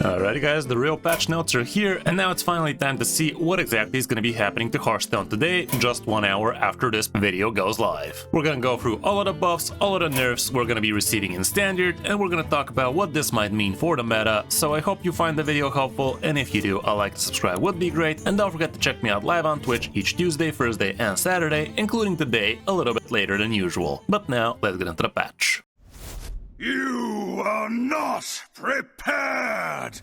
Alrighty guys, the real patch notes are here, and now it's finally time to see what exactly is going to be happening to Hearthstone today, just 1 hour after this video goes live. We're going to go through all of the buffs, all of the nerfs we're going to be receiving in Standard, and we're going to talk about what this might mean for the meta, so I hope you find the video helpful, and if you do, a like and subscribe would be great, and don't forget to check me out live on Twitch each Tuesday, Thursday, and Saturday, including today a little bit later than usual. But now, let's get into the patch. You are not prepared!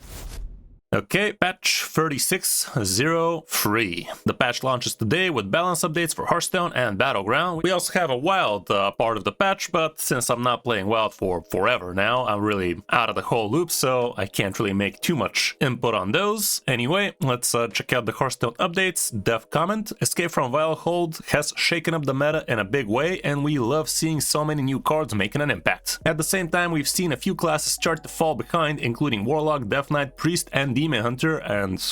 Okay, patch 36.03. The patch launches today with balance updates for Hearthstone and Battleground. We also have a Wild part of the patch, but since I'm not playing Wild for forever now, I'm really out of the whole loop, so I can't really make too much input on those. Anyway, let's check out the Hearthstone updates. Dev comment: Escape from Wild Hold has shaken up the meta in a big way, and we love seeing so many new cards making an impact. At the same time, we've seen a few classes start to fall behind, including Warlock, Death Knight, Priest, and Demon Hunter, and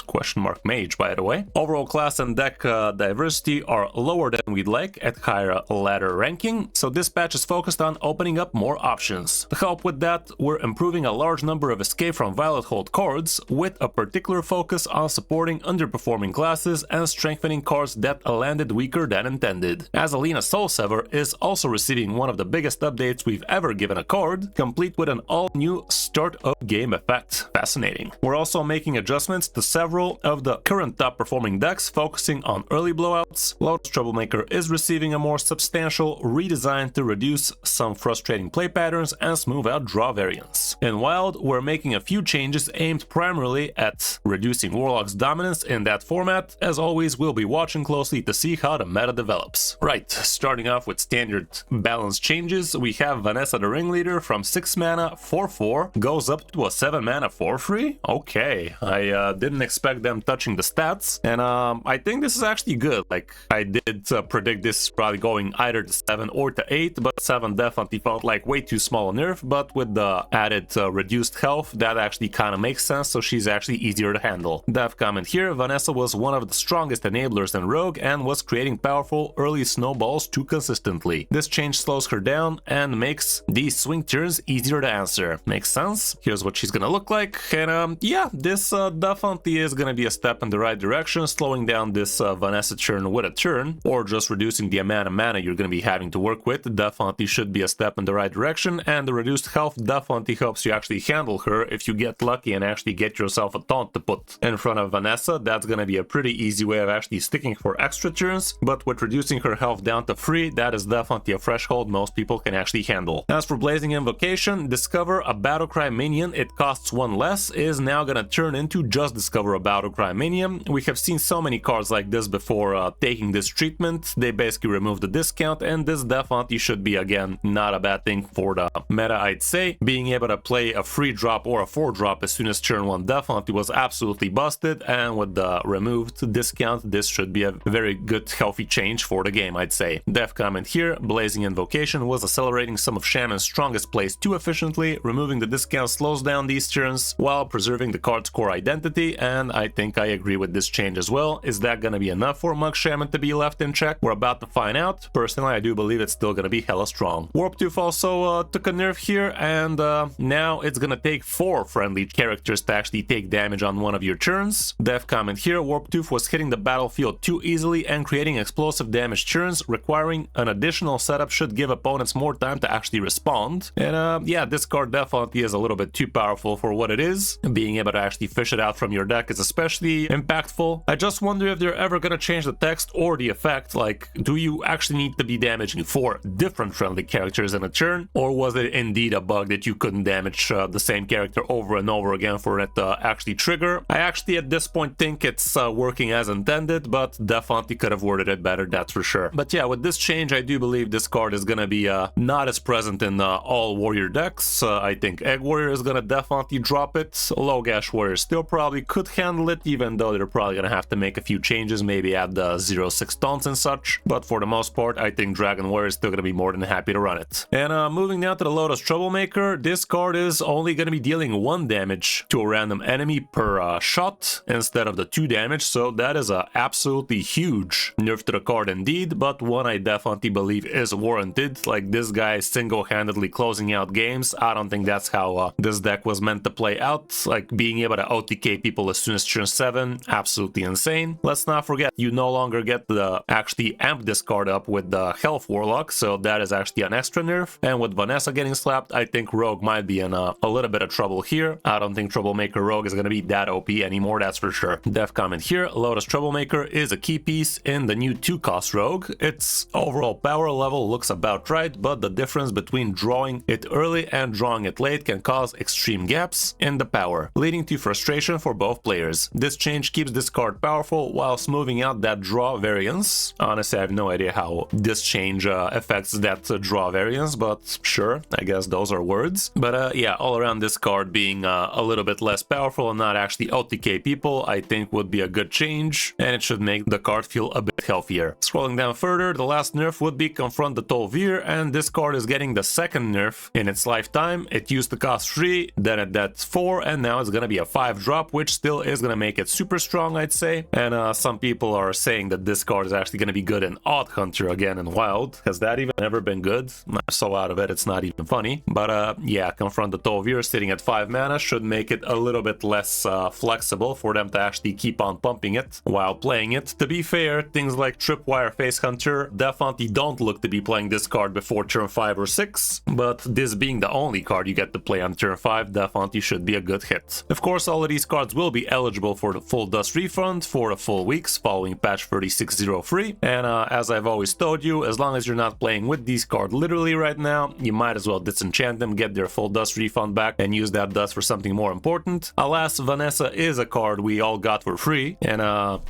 Mage, by the way. Overall class and deck diversity are lower than we'd like at higher ladder ranking, so this patch is focused on opening up more options. To help with that, we're improving a large number of Escape from Violet Hold cards, with a particular focus on supporting underperforming classes and strengthening cards that landed weaker than intended. As Alina Soulsever is also receiving one of the biggest updates we've ever given a card, complete with an all-new start of game effect. Fascinating. We're also making adjustments to several of the current top performing decks, focusing on early blowouts. Lotus Troublemaker is receiving a more substantial redesign to reduce some frustrating play patterns and smooth out draw variants. In Wild, we're making a few changes aimed primarily at reducing Warlock's dominance in that format. As always, we'll be watching closely to see how the meta develops. Right, starting off with standard balance changes, we have Vanessa the Ringleader from 6 mana 4/4 goes up to a 7 mana 4/3. Okay, I didn't expect them touching the stats, and I think this is actually good. Like, I did predict this probably going either to 7 or to 8, but 7 definitely felt like way too small a nerf, but with the added reduced health, that actually kind of makes sense, so she's actually easier to handle. Dev comment here: Vanessa was one of the strongest enablers in Rogue and was creating powerful early snowballs too consistently. This change slows her down and makes these swing turns easier to answer. Makes sense. Here's what she's gonna look like, and yeah, this definitely is going to be a step in the right direction, slowing down this Vanessa turn with a turn, or just reducing the amount of mana you're going to be having to work with. Definitely should be a step in the right direction, and the reduced health definitely helps you actually handle her if you get lucky and actually get yourself a taunt to put in front of Vanessa. That's going to be a pretty easy way of actually sticking for extra turns, but with reducing her health down to 3, that is definitely a threshold most people can actually handle. As for Blazing Invocation, discover a Battlecry minion, it costs 1 less, is now going to turn into just discover a Battlecry minion. We have seen so many cards like this before taking this treatment. They basically remove the discount, and this definitely should be, again, not a bad thing for the meta, I'd say. Being able to play a 3-drop or a 4-drop as soon as turn 1 definitely was absolutely busted, and with the removed discount, this should be a very good, healthy change for the game, I'd say. Dev comment here: Blazing Invocation was accelerating some of Shaman's strongest plays too efficiently. Removing the discount slows down these turns while preserving the card's core identity, and I think I agree with this change as well. Is that gonna be enough for Mug Shaman to be left in check? We're about to find out. Personally, I do believe it's still gonna be hella strong. Warp Tooth also took a nerf here, and now it's gonna take 4 friendly characters to actually take damage on one of your turns. Dev comment here: Warp Tooth was hitting the battlefield too easily and creating explosive damage turns. Requiring an additional setup should give opponents more time to actually respond. And yeah, this card definitely is a little bit too powerful for what it is. Being able to actually fish it out from your deck is especially impactful. I just wonder if they're ever gonna change the text or the effect. Like, do you actually need to be damaging 4 different friendly characters in a turn, or was it indeed a bug that you couldn't damage the same character over and over again for it to actually trigger? I actually at this point think it's working as intended, but definitely could have worded it better, that's for sure. But yeah, with this change, I do believe this card is gonna be not as present in all warrior decks. I think Egg Warrior is gonna definitely drop it. Logash Warrior players still probably could handle it, even though they're probably gonna have to make a few changes, maybe add the 0-6 taunts and such. But for the most part, I think Dragon Warrior is still gonna be more than happy to run it. And moving now to the Lotus Troublemaker, this card is only gonna be dealing 1 damage to a random enemy per shot instead of the 2 damage, so that is a absolutely huge nerf to the card indeed, but one I definitely believe is warranted. Like, this guy single-handedly closing out games. I don't think that's how this deck was meant to play out. Like, being able to OTK people as soon as turn 7, absolutely insane. Let's not forget, you no longer get to actually amp this card up with the Health Warlock, so that is actually an extra nerf. And with Vanessa getting slapped, I think Rogue might be in a little bit of trouble here. I don't think Troublemaker Rogue is going to be that OP anymore, that's for sure. Def comment here, Lotus Troublemaker is a key piece in the new 2-cost Rogue. Its overall power level looks about right, but the difference between drawing it early and drawing it late can cause extreme gaps in the power, leading to frustration for both players. This change keeps this card powerful while smoothing out that draw variance. Honestly, I have no idea how this change affects that draw variance, but sure, I guess those are words. But yeah, all around this card being a little bit less powerful and not actually OTK people, I think would be a good change, and it should make the card feel a bit healthier. Scrolling down further, the last nerf would be Confront the Tol'Vir, and this card is getting the second nerf in its lifetime. It used to cost 3, then it got 4, and now it's gonna be a 5 drop, which still is gonna make it super strong, I'd say. And some people are saying that this card is actually gonna be good in Odd Hunter again in Wild. Has that even ever been good? I'm so out of it, it's not even funny. But yeah, Confront the Tol'Vir sitting at 5 mana should make it a little bit less flexible for them to actually keep on pumping it while playing it. To be fair, things like Tripwire Face Hunter definitely don't look to be playing this card before turn 5 or 6, but this being the only card you get to play on turn 5 definitely should be a good hit. Of course, all of these cards will be eligible for the full dust refund for the full weeks following patch 3603, and as I've always told you, as long as you're not playing with these cards literally right now, you might as well disenchant them, get their full dust refund back, and use that dust for something more important. Alas, Vanessa is a card we all got for free, and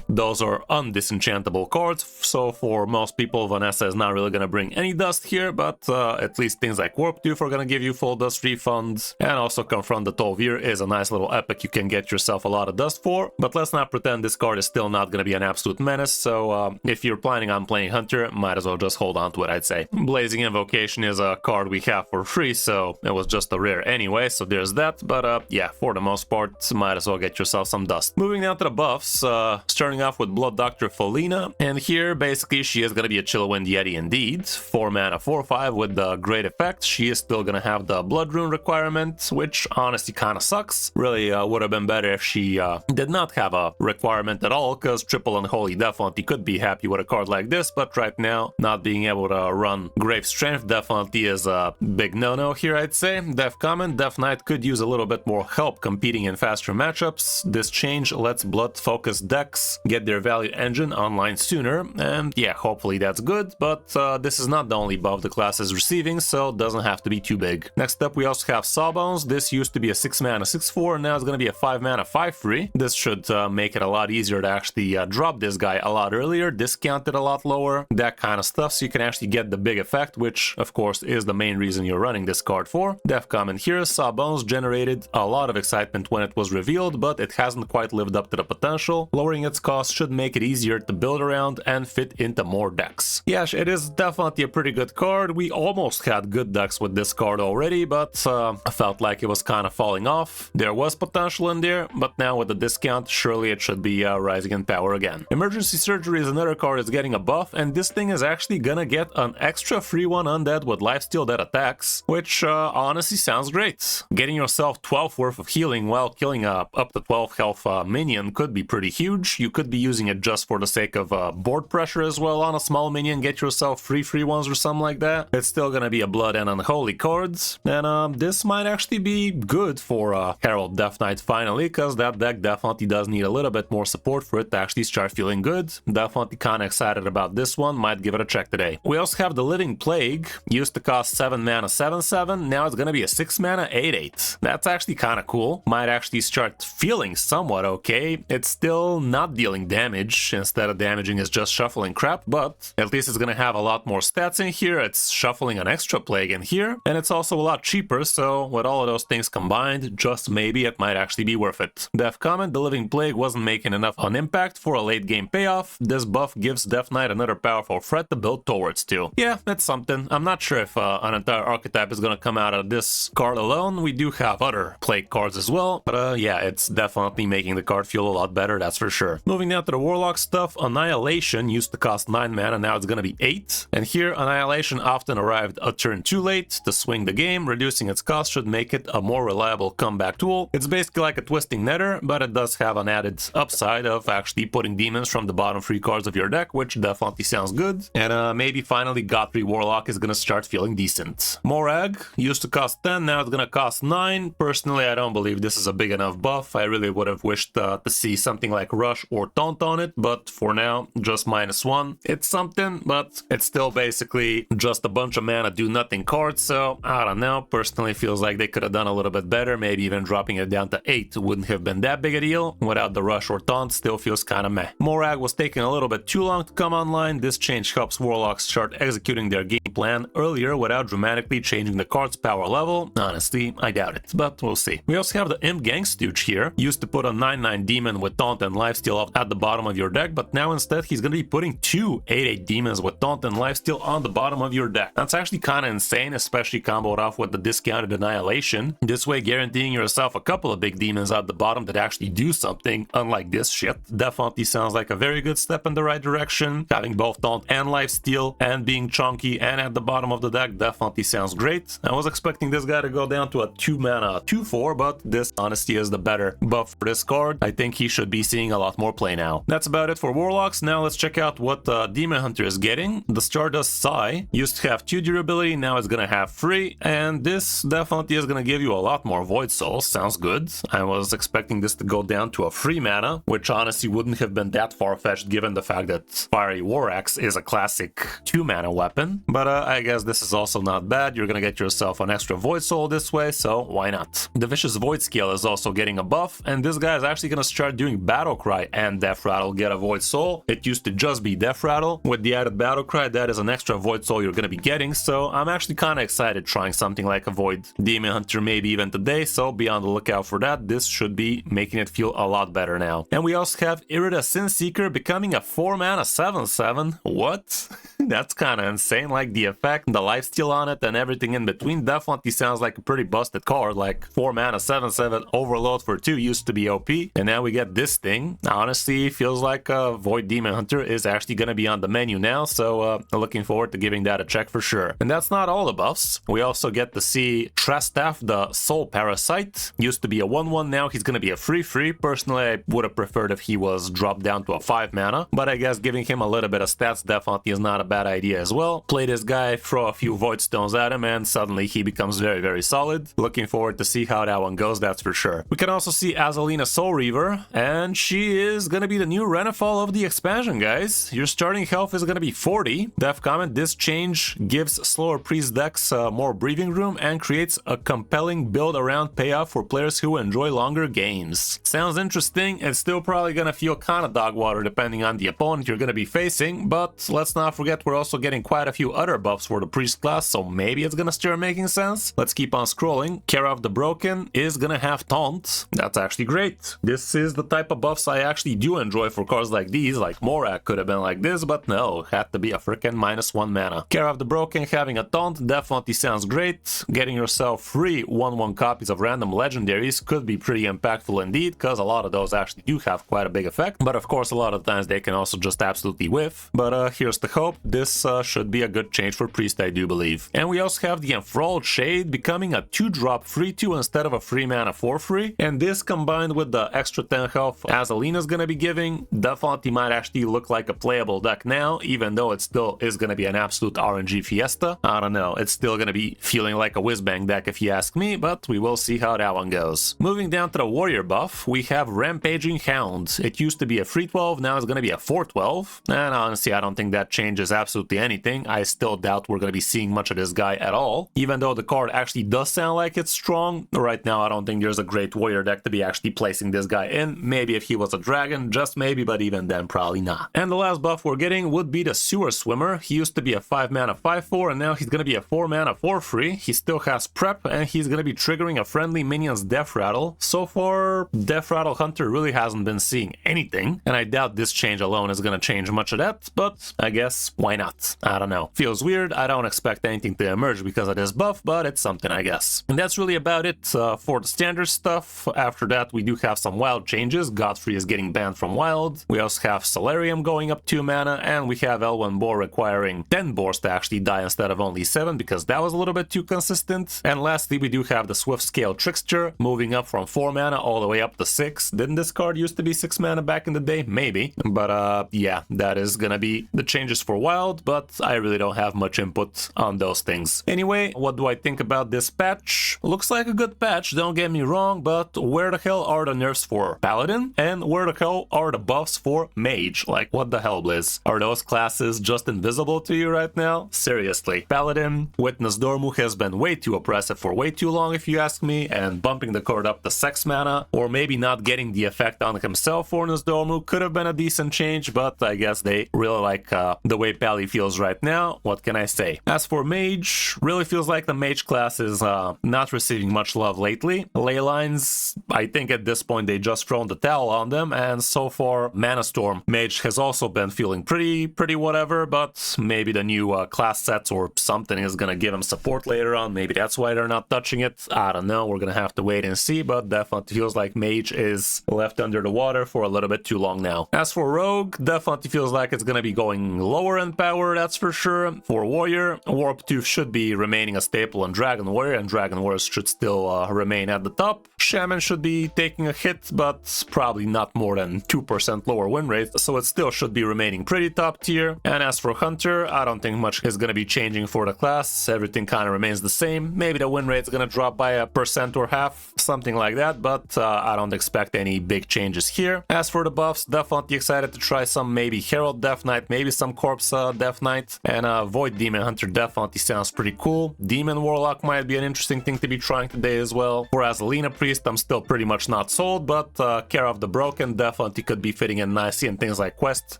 those are undisenchantable cards, so for most people, Vanessa is not really going to bring any dust here, but at least things like Warp Tooth are going to give you full dust refunds, and also Confront the Tol'Vir is a nice little epic you can get yourself a lot of dust for. But let's not pretend this card is still not going to be an absolute menace, so if you're planning on playing Hunter, might as well just hold on to it, I'd say. Blazing Invocation is a card we have for free, so it was just a rare anyway, so there's that. But yeah, for the most part, might as well get yourself some dust. Moving down to the buffs, starting off with Blood Doctor Felina, and here basically she is going to be a Chillwind Yeti indeed. 4 mana 4/5 with the great effect. She is still going to have the Blood Rune requirement, which honestly kind of sucks. Really would have been better if she did not have a requirement at all, because Triple Unholy definitely could be happy with a card like this, but right now, not being able to run Grave Strength definitely is a big no-no here, I'd say. Def comment, Def Knight could use a little bit more help competing in faster matchups. This change lets blood-focused decks get their value engine online sooner, and yeah, hopefully that's good, but this is not the only buff the class is receiving, so it doesn't have to be too big. Next up, we also have Sawbones. This used to be a 6 mana 6/4, and now it's going to be a 5 mana 5/3. This should make it a lot easier to actually drop this guy a lot earlier, discount it a lot lower, that kind of stuff, so you can actually get the big effect, which of course is the main reason you're running this card for. Def comment here, Sawbones generated a lot of excitement when it was revealed, but it hasn't quite lived up to the potential. Lowering its cost should make it easier to build around and fit into more decks. Yeah, it is definitely a pretty good card. We almost had good decks with this card already, but I felt like it was kind of falling off. There was potential in there, but now with the discount, surely it should be rising in power again. Emergency Surgery is another card that's getting a buff, and this thing is actually gonna get an extra free 1 undead with lifesteal that attacks, which honestly sounds great. Getting yourself 12 worth of healing while killing up to 12 health minion could be pretty huge. You could be using it just for the sake of board pressure as well on a small minion, get yourself free ones or something like that. It's still gonna be a Blood and Unholy cards, and this might actually be good for Herald Death Knight finally, because that deck definitely does need a little bit more support for it to actually start feeling good. Definitely kind of excited about this one, might give it a check today. We also have the Living Plague, used to cost 7 mana 7/7, now it's gonna be a 6 mana 8/8. That's actually kind of cool, might actually start feeling somewhat okay. It's still not dealing damage, instead of damaging is just shuffling crap, but at least it's gonna have a lot more stats in here. It's shuffling an extra plague in here, and it's also a lot cheaper, so with all of those things combined, just maybe it might actually actually be worth it. Death comment, the Living Plague wasn't making enough on impact for a late game payoff. This buff gives Death Knight another powerful threat to build towards too. Yeah, that's something. I'm not sure if an entire archetype is gonna come out of this card alone. We do have other Plague cards as well, but yeah, it's definitely making the card feel a lot better, that's for sure. Moving down to the Warlock stuff, Annihilation used to cost 9 mana, now it's gonna be 8. And here, Annihilation often arrived a turn too late to swing the game. Reducing its cost should make it a more reliable comeback tool. It's basically like a Twisting Nether, but it does have an added upside of actually putting demons from the bottom 3 cards of your deck, which definitely sounds good. And maybe finally Godfrey Warlock is gonna start feeling decent. Morag used to cost 10, now it's gonna cost 9. Personally, I don't believe this is a big enough buff. I really would have wished to see something like Rush or Taunt on it, but for now, just -1. It's something, but it's still basically just a bunch of mana do nothing cards, so I don't know. Personally, feels like they could have done a little bit better. Maybe even dropping it down to 8 wouldn't have been that big a deal. Without the Rush or Taunt, still feels kinda meh. Morag was taking a little bit too long to come online. This change helps Warlocks start executing their game plan earlier without dramatically changing the card's power level. Honestly, I doubt it, but we'll see. We also have the Imp Gang Stooge here. Used to put a 9/9 demon with Taunt and Lifesteal up at the bottom of your deck, but now instead he's gonna be putting 2 8/8 demons with Taunt and Lifesteal on the bottom of your deck. That's actually kinda insane, especially comboed off with the discounted Annihilation. This way guaranteeing yourself a couple of big demons at the bottom that actually do something, unlike this shit. Definitely sounds like a very good step in the right direction. Having both Taunt and Lifesteal and being chunky and at the bottom of the deck definitely sounds great. I was expecting this guy to go down to a 2 mana 2/4, but this honestly is the better buff for this card. I think he should be seeing a lot more play now. That's about it for Warlocks. Now let's check out what Demon Hunter is getting. The Stardust Sigh used to have 2 durability, now it's gonna have 3, and this definitely is gonna give you a lot more Void Souls. Sounds good. I was expecting this to go down to a 3 mana, which honestly wouldn't have been that far-fetched given the fact that Fiery War Axe is a classic 2 mana weapon. But I guess this is also not bad. You're gonna get yourself an extra Void Soul this way, so why not? The Vicious Void Scale is also getting a buff, and this guy is actually gonna start doing Battle Cry and Death Rattle get a Void Soul. It used to just be Death Rattle. With the added Battle Cry, that is an extra Void Soul you're gonna be getting, so I'm actually kinda excited trying something like a Void Demon Hunter maybe even today, so be on the lookout for that. This should be making it feel a lot better now. And we also have Irida Sinseeker becoming a 4 mana 7/7. What? That's kinda insane. Like the effect, the lifesteal on it, and everything in between definitely sounds like a pretty busted card. Like 4 mana 7/7 overload for 2 used to be OP, and now we get this thing. Honestly, feels like Void Demon Hunter is actually gonna be on the menu now, so looking forward to giving that a check for sure. And that's not all the buffs. We also get to see Trestaff, the Soul Parasite. Used to be a 1/1, now he's gonna be a 3/3. Personally, I would have preferred if he was dropped down to a 5 mana, but I guess giving him a little bit of stats definitely is not a bad idea as well. Play this guy, throw a few Void Stones at him, and suddenly he becomes very, very solid. Looking forward to see how that one goes, that's for sure. We can also see Azalina Soul Reaver, and she is gonna be the new Renafall of the expansion, guys. Your starting health is gonna be 40. Death comment, this change gives slower priest decks more breathing room and creates a compelling build around payoff for players who enjoy longer games. Sounds interesting. It's still probably gonna feel kinda dog water depending on the opponent you're gonna be facing, but let's not forget we're also getting quite a few other buffs for the priest class, so maybe it's gonna start making sense. Let's keep on scrolling. Care of the Broken is gonna have Taunt. That's actually great. This is the type of buffs I actually do enjoy for cards like these. Like Morak could have been like this, but no, had to be a freaking -1 mana. Care of the Broken having a Taunt definitely sounds great. Getting yourself 3 1/1 copies of random legendaries could be pretty impactful indeed, because a lot of those actually do have quite a big effect, but of course a lot of times they can also just absolutely whiff. But here's the hope. This should be a good change for priest, I do believe. And we also have the Enthralled Shade becoming a 2-drop 3/2 instead of a 3 mana 4/3, and this combined with the extra 10 health Azalina's gonna be giving definitely might actually look like a playable deck now, even though it still is gonna be an absolute RNG fiesta. I don't know, it's still gonna be feeling like a whiz-bang deck if you ask me, but we will see how that one goes. Moving down to the warrior buff, we have Rampaging Hound. It used to be a 3/12, now it's gonna be a 4/12, and honestly I don't think that changes absolutely anything. I still doubt we're gonna be seeing much of this guy at all, even though the card actually does sound like it's strong. Right now I don't think there's a great warrior deck to be actually placing this guy in. Maybe if he was a dragon, just maybe, but even then probably not. And the last buff we're getting would be the Sewer Swimmer. He used to be a 5 mana 5/4, and now he's gonna be a 4 mana 4/3. He still has prep, and he's gonna be triggering a friendly minion's Death Rattle Rattle. So far, Death Rattle Hunter really hasn't been seeing anything, and I doubt this change alone is gonna change much of that, but I guess why not? I don't know. Feels weird. I don't expect anything to emerge because of this buff, but it's something, I guess. And that's really about it for the standard stuff. After that, we do have some wild changes. Godfrey is getting banned from wild. We also have Solarium going up 2 mana, and we have Elven Boar requiring 10 boars to actually die instead of only 7, because that was a little bit too consistent. And lastly, we do have the Swift Scale Trickster moving up from 4 mana all the way up to 6. Didn't this card used to be 6 mana back in the day? Maybe. But yeah, that is gonna be the changes for wild, but I really don't have much input on those things. Anyway, what do I think about this patch? Looks like a good patch, don't get me wrong, but where the hell are the nerfs for Paladin? And where the hell are the buffs for Mage? Like, what the hell, Blizz? Are those classes just invisible to you right now? Seriously. Paladin, Witness Dormu has been way too oppressive for way too long, if you ask me, and bumping the card up to 6 mana, or maybe not getting the effect on himself for Dormu could have been a decent change, but I guess they really like the way Pally feels right now. What can I say? As for Mage, really feels like the Mage class is not receiving much love lately. Ley lines, I think at this point they just thrown the towel on them, and so far Mana Storm Mage has also been feeling pretty whatever, but maybe the new class sets or something is gonna give him support later on. Maybe that's why they're not touching it. I don't know, we're gonna have to wait and see, but definitely feels like Mage is left under the water for a little bit too long now. As for Rogue, definitely feels like it's gonna be going lower in power, that's for sure. For Warrior, Warp Tooth should be remaining a staple in Dragon Warrior, and Dragon Warriors should still remain at the top. Shaman should be taking a hit, but probably not more than 2% lower win rate, so it still should be remaining pretty top tier. And as for Hunter, I don't think much is gonna be changing for the class. Everything kind of remains the same. Maybe the win rate's gonna drop by 1% or half, something like that, but I don't expect any big changes here. As for the buffs, definitely excited to try some maybe Herald Death Knight, maybe some Corpse Death Knight, and Void Demon Hunter definitely sounds pretty cool. Demon Warlock might be an interesting thing to be trying today as well. Whereas Alina Priest, I'm still pretty much not sold, but Care of the Broken definitely could be fitting in nicely in things like Quest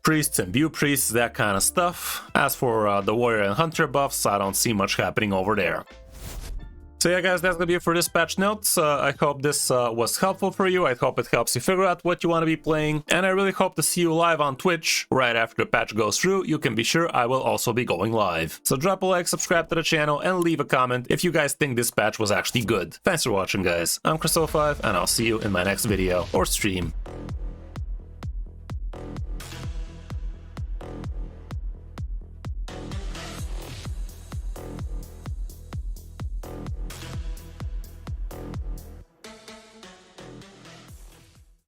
Priests and View Priests, that kind of stuff. As for the Warrior and Hunter buffs, I don't see much happening over there. So yeah guys, that's gonna be it for this patch notes. I hope this was helpful for you. I hope it helps you figure out what you want to be playing, and I really hope to see you live on Twitch right after the patch goes through. You can be sure I will also be going live. So drop a like, subscribe to the channel, and leave a comment if you guys think this patch was actually good. Thanks for watching guys, I'm Kris05, and I'll see you in my next video or stream.